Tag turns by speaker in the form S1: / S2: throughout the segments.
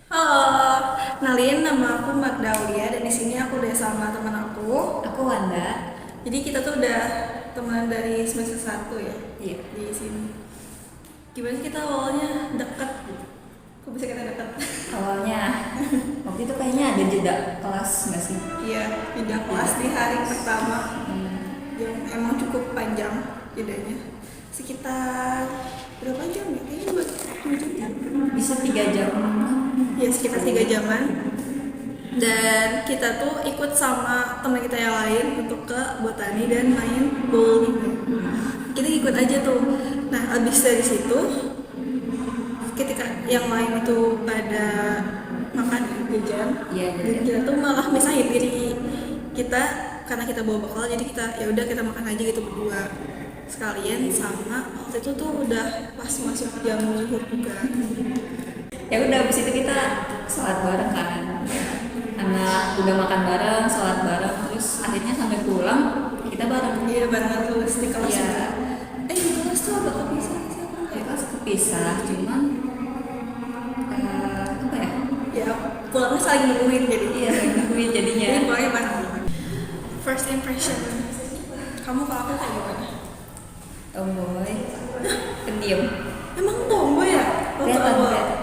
S1: Halo, kenalin nama aku Magdaulia dan di sini aku udah sama teman aku.
S2: Aku Wanda.
S1: Jadi kita tuh udah temenan dari semester 1 ya.
S2: Iya.
S1: Di sini. Gimana sih kita awalnya dekat? Kok bisa kita dekat?
S2: Awalnya waktu itu kayaknya ada jeda kelas nggak sih?
S1: Iya, pindah kelas di hari pertama yang emang cukup panjang jedanya. Sekitar berapa jam ya? Kayaknya 2 jam ya.
S2: Bisa 3 jam.
S1: Ya sekitar 3 jaman. Dan kita tuh ikut sama teman kita yang lain untuk ke botani dan main bowling. Kita ikut aja tuh. Nah abis dari situ, ketika yang lain itu pada makan jajan,
S2: Iya,
S1: dan
S2: jajan.
S1: kita tuh malah misahin diri kita karena kita bawa bekal. Jadi kita ya udah kita makan aja gitu berdua sekalian. Sama waktu itu tuh udah pas masuk jam zuhur juga.
S2: Ya udah abis itu kita sholat bareng kan. Karena udah makan bareng, sholat bareng, terus akhirnya sampai pulang kita bareng.
S1: Iya barengan lulus di kelas
S2: Iya.
S1: juga. Di kelas tuh agak kepisah sih apa
S2: Ya
S1: enggak?
S2: kelas kepisah, cuman apa ya?
S1: Ya pulangnya saling nungguin jadi.
S2: Iya, nungguin jadinya.
S1: Jadi pulangnya bareng. First impression kamu kalau aku kayak gimana?
S2: Tomboy, pendiam.
S1: Emang tomboy ya? Waktu
S2: Kelihatan,
S1: awal.
S2: kelihatan.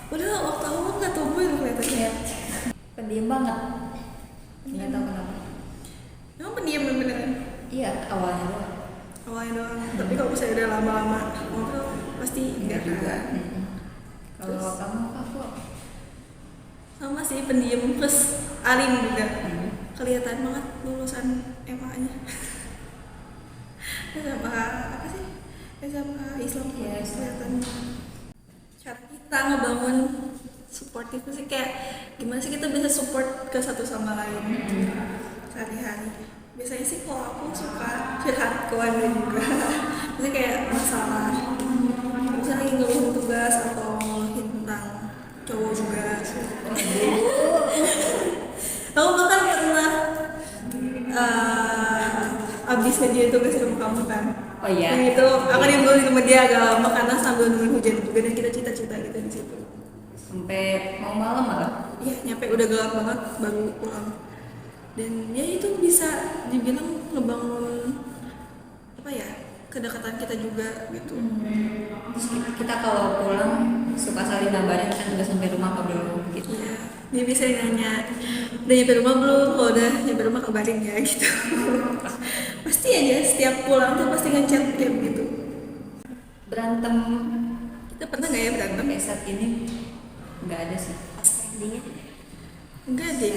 S1: Udah waktu awal nggak tomboy loh kelihatannya.
S2: Pendiam banget. Nggak tahu kenapa.
S1: Emang pendiam beneran?
S2: Iya, awalnya doang.
S1: Awalnya doang. Tapi kalau misalnya udah lama-lama ngobrol pasti enggak
S2: juga.
S1: kan?
S2: Kalau
S1: Terus?
S2: kamu apa?
S1: Sama sih pendiam plus alim juga. Kelihatan banget lulusan SMA-nya. SMA apa sih? SMA Islam
S2: Iya, Islam.
S1: kelihatan. Cara kita ngebangun supportive sih kayak gimana sih kita bisa support ke satu sama lain sehari-hari. Biasanya sih kalau aku suka curhat ke Wanda juga. Misalnya kayak masalah, misalnya lagi ngeluhin tugas atau ngeluhin tentang cowok juga. Aku bahkan pernah abis ngerjain tugas sama kamu kan.
S2: Oh iya.
S1: Yang itu aku diem di rumah dia agak lama karena sambil nungguin hujan juga dan kita cita-cita gitu di situ.
S2: Sampai mau malam malah.
S1: Iya, nyampe udah gelap banget baru pulang. Dan ya itu bisa dibilang ngebangun apa ya, kedekatan kita juga gitu.
S2: Terus kita kalau pulang suka saling ngabarin kan udah sampai rumah apa belum gitu.
S1: Iya, dia bisa nanya udah nyampe rumah belum, kalau udah nyampe rumah kabarin ya gitu. Pasti aja setiap pulang tuh pasti ngechat kayak gitu.
S2: Berantem
S1: Kita pernah nggak ya berantem?
S2: sampai saat ini nggak ada sih.
S1: Enggak deh,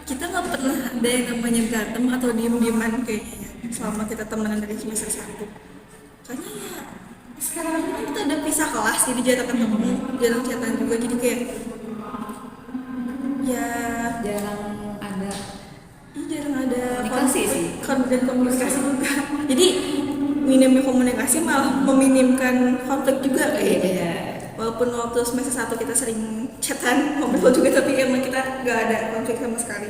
S1: kita nggak pernah ada yang namanya berantem atau diem-dieman kayaknya selama kita temenan dari semester 1. Karena ya sekarang ini kan kita udah pisah kelas, jadi jarang ketemu, jarang chatan juga, jadi kayak ya
S2: Jarang ada.
S1: jarang ada
S2: Komunikasi sih.
S1: dan komunikasi juga. Jadi minimnya komunikasi malah meminimkan konflik juga kayaknya.
S2: Iya.
S1: Walaupun waktu semester 1 kita sering chatan, ngobrol juga, tapi emang kita gak ada konflik sama sekali.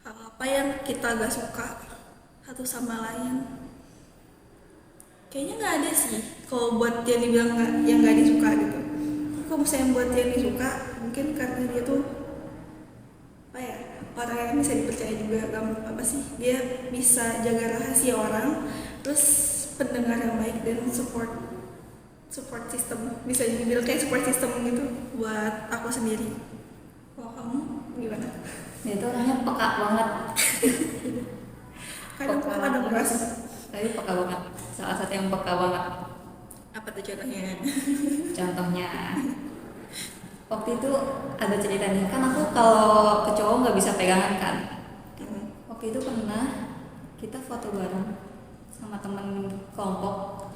S1: Hal apa yang kita gak suka satu sama lain? Kayaknya gak ada sih. Kalau buat yang dibilang yang gak disuka gitu. Kalau misalnya buat yang disuka, mungkin karena dia tuh apa ya, orang yang bisa dipercaya juga. Apa sih? Dia bisa jaga rahasia orang, terus pendengar yang baik dan support system, bisa dibilang kayak support system gitu buat aku sendiri. Kalau kamu gimana?
S2: Dia tuh orangnya peka banget.
S1: Kadang
S2: Peka
S1: ada
S2: banget.
S1: keras.
S2: Tapi peka banget. Salah satu yang peka banget.
S1: Apa tuh contohnya?
S2: Contohnya waktu itu ada cerita nih, kan aku kalau ke cowok nggak bisa pegangan kan. Waktu itu pernah kita foto bareng sama temen kelompok.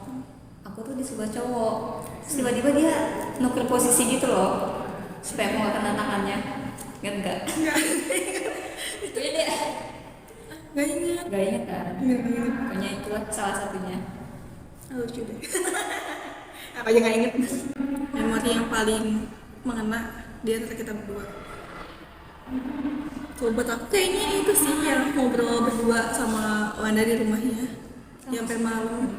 S2: Aku tuh di sebelah cowok, terus tiba-tiba dia nuker posisi gitu loh supaya aku nggak kena tangannya. Enggak itu dia
S1: Gak ingat.
S2: nggak inget kan.
S1: Nggak ingat.
S2: Pokoknya itulah salah satunya.
S1: Lucu deh. Aku aja gak inget. Memori yang paling mengena di antara kita berdua. Kalau buat aku kayaknya itu sih yang ngobrol berdua sama Wanda di rumahnya sampai malam.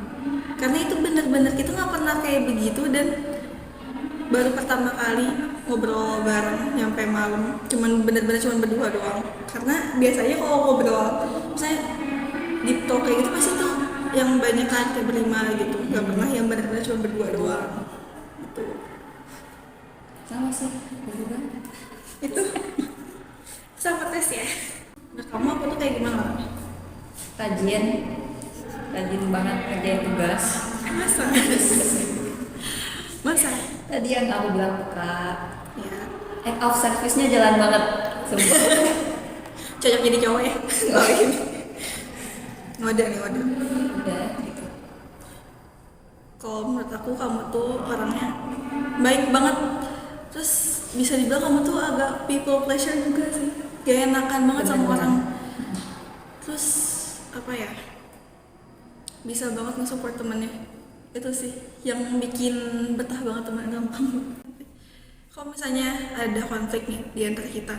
S1: Karena itu bener-bener kita nggak pernah kayak begitu dan baru pertama kali ngobrol bareng nyampe malam. Bener-bener cuman berdua doang. Karena biasanya kalau ngobrol, misalnya deep talk kayak gitu pasti tuh yang banyak kan kayak berlima gitu. Nggak pernah yang bener-bener cuma berdua doang. Gitu.
S2: Sama sih, juga.
S1: Itu sama tes ya. Nah kamu apa tuh kayak gimana?
S2: Rajin banget ngerjain tugas.
S1: Masa? Masa?
S2: Tadi yang aku bilang ke Kak,
S1: Ya.
S2: act of service-nya jalan banget, sumpah.
S1: Cocok jadi cowok ya? Oh ini. Ngode.
S2: Udah gitu.
S1: Kalau menurut aku kamu tuh orangnya baik banget. Terus bisa dibilang kamu tuh agak people pleasure juga sih. Gak enakan banget sama
S2: Bener-bener.
S1: orang. Terus apa ya? Bisa banget nge-support temennya. Itu sih yang bikin betah banget teman gampang. Kalau misalnya ada konflik nih di antara kita,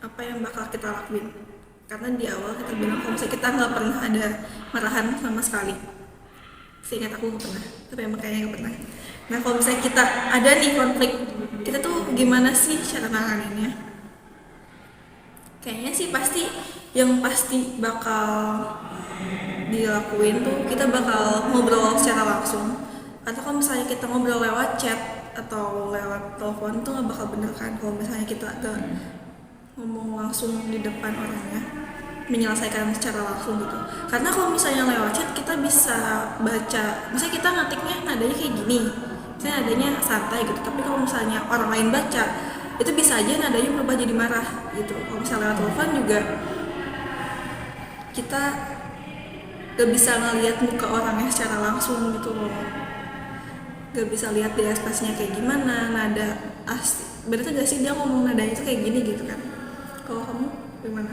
S1: apa yang bakal kita lakuin? Karena di awal kita bilang kalau misalnya kita nggak pernah ada marahan sama sekali. Seingat aku nggak pernah, tapi emang kayaknya nggak pernah. Nah kalau misalnya kita ada nih konflik, kita tuh gimana sih cara nanganinnya? Kayaknya sih yang pasti bakal dilakuin tuh kita bakal ngobrol secara langsung. Atau kalau misalnya kita ngobrol lewat chat atau lewat telepon tuh nggak bakal bener kan kalau misalnya kita gak ngomong langsung di depan orangnya, menyelesaikan secara langsung gitu. Karena kalau misalnya lewat chat kita bisa baca, misalnya kita ngetiknya nadanya kayak gini, misalnya nadanya santai gitu, tapi kalau misalnya orang lain baca itu bisa aja nadanya berubah jadi marah gitu. Kalau misalnya lewat telepon juga kita gak bisa ngelihat muka orangnya secara langsung gitu loh, gak bisa lihat dia ekspresinya kayak gimana, nada asli berarti gak sih dia ngomong nadanya itu kayak gini gitu kan. Kalau kamu gimana?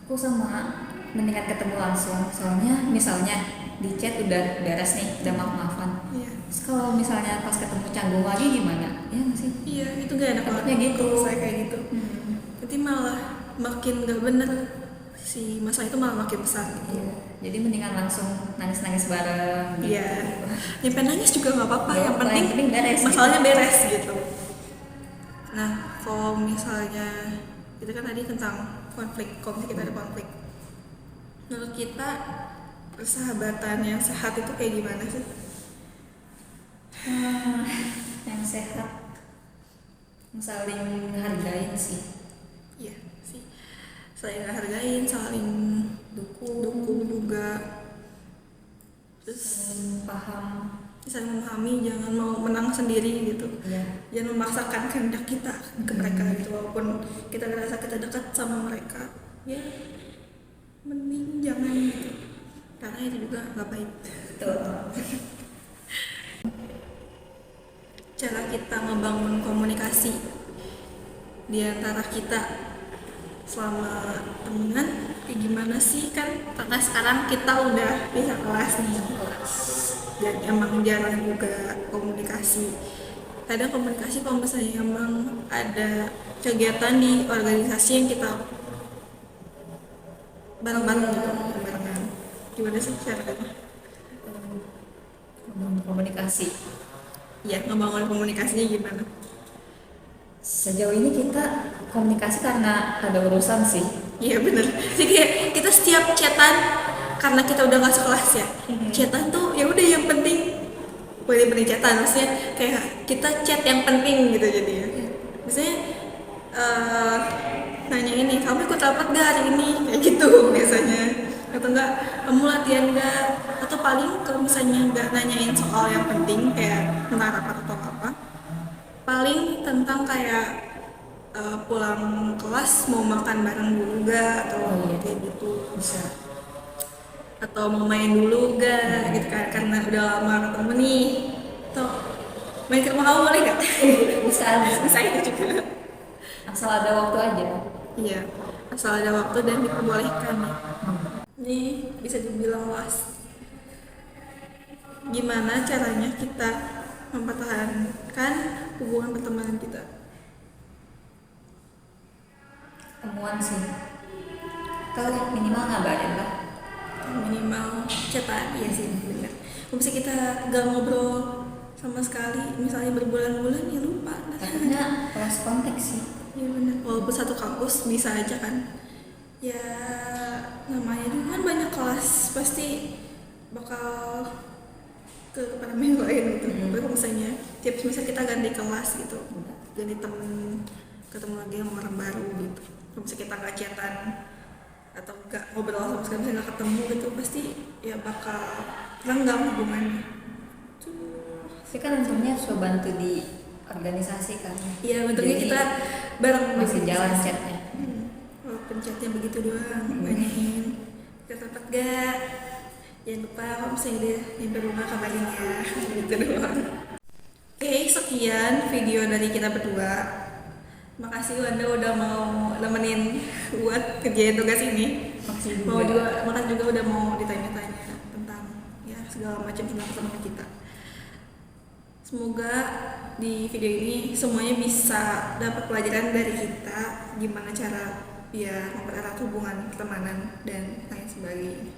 S2: Aku sama, mendingan ketemu langsung. Soalnya misalnya di chat udah beres nih, udah maaf-maafan.
S1: Iya.
S2: Terus kalau misalnya pas ketemu canggung lagi gimana? Ya nggak sih?
S1: Iya, itu gak enak banget.
S2: Takutnya gitu.
S1: Kalau saya kayak gitu. Nanti malah makin gak bener si masalah itu malah makin besar.
S2: Iya. Jadi mendingan langsung nangis-nangis bareng. Gitu.
S1: Iya. Nyampe nangis juga nggak apa-apa.
S2: Iya,
S1: Yang penting
S2: penting beres,
S1: masalahnya beres gitu. Nah, kalau misalnya itu kan tadi tentang konflik. Kalau misalnya kita ada konflik, menurut kita persahabatan yang sehat itu kayak gimana sih?
S2: Yang sehat, yang saling hargain sih.
S1: Iya sih. Saling hargain, saling
S2: Dukung
S1: juga. Terus
S2: saling paham.
S1: saling memahami, jangan mau menang sendiri gitu.
S2: Iya.
S1: Jangan memaksakan kehendak kita ke mereka gitu, walaupun kita ngerasa kita dekat sama mereka, ya mending jangan gitu, karena itu juga nggak baik.
S2: Betul.
S1: Cara kita ngebangun komunikasi di antara kita selama temenan kayak gimana sih? Kan karena sekarang kita udah bisa kelas nih, dan emang jarang juga komunikasi. Kadang komunikasi kalau misalnya emang ada kegiatan di organisasi yang kita bareng-bareng gitu, barengan. Gimana sih caranya?
S2: Komunikasi.
S1: Ya, ngebangun komunikasinya gimana?
S2: Sejauh ini kita komunikasi karena ada urusan sih.
S1: Iya bener. Jadi kayak kita setiap chatan, karena kita udah gak sekelas ya, chatan tuh ya udah yang penting boleh chatan, maksudnya kayak kita chat yang penting gitu jadinya. Misalnya nanya ini, kamu ikut rapat gak hari ini, kayak gitu biasanya. Atau enggak, kamu latihan gak, atau paling kalau misalnya nggak nanyain soal yang penting kayak tentang rapat atau apa, paling tentang kayak pulang kelas mau makan bareng dulu gak, atau kayak gitu
S2: Bisa.
S1: atau mau main dulu gak gitu kan, karena udah lama ketemu nih, atau main ke rumah kamu boleh gak?
S2: Bisa.
S1: Bisa itu juga.
S2: Asal ada waktu aja.
S1: Iya, asal ada waktu dan diperbolehkan ya. Ini bisa dibilang luas. Gimana caranya kita mempertahankan hubungan pertemanan kita?
S2: temuan sih, atau minimal ngabarin lah.
S1: Minimal chatan, iya sih benar. Kalau misalnya kita gak ngobrol sama sekali, misalnya berbulan-bulan ya lupa.
S2: Takutnya lost konteks sih.
S1: Iya benar. Walaupun satu kampus bisa aja kan. Ya namanya juga kan banyak kelas, pasti bakal ke kepada yang lain gitu. Tapi kalau misalnya tiap semester kita ganti kelas gitu, ganti temen, ketemu lagi sama orang baru gitu. Kalau misalnya kita nggak chatan atau nggak ngobrol sama sekali, misalnya nggak ketemu gitu, pasti ya bakal renggang hubungannya.
S2: Tapi kan untungnya sudah bantu di organisasi kan.
S1: Iya, bentuknya
S2: Jadi
S1: kita bareng
S2: masih
S1: di
S2: jalan
S1: organisasi.
S2: chatnya.
S1: Walaupun chatnya begitu doang, nanyain ke tempat gak, jangan lupa kalau misalnya dia nyampe rumah kabarin ya, gitu doang. Oke, sekian video dari kita berdua. Makasih Wanda udah mau nemenin buat kerjain tugas ini.
S2: Makasih
S1: Makasih juga udah mau ditanya-tanya tentang ya segala macam tentang teman kita. Semoga di video ini semuanya bisa dapat pelajaran dari kita gimana cara biar mempererat hubungan pertemanan dan lain sebagainya.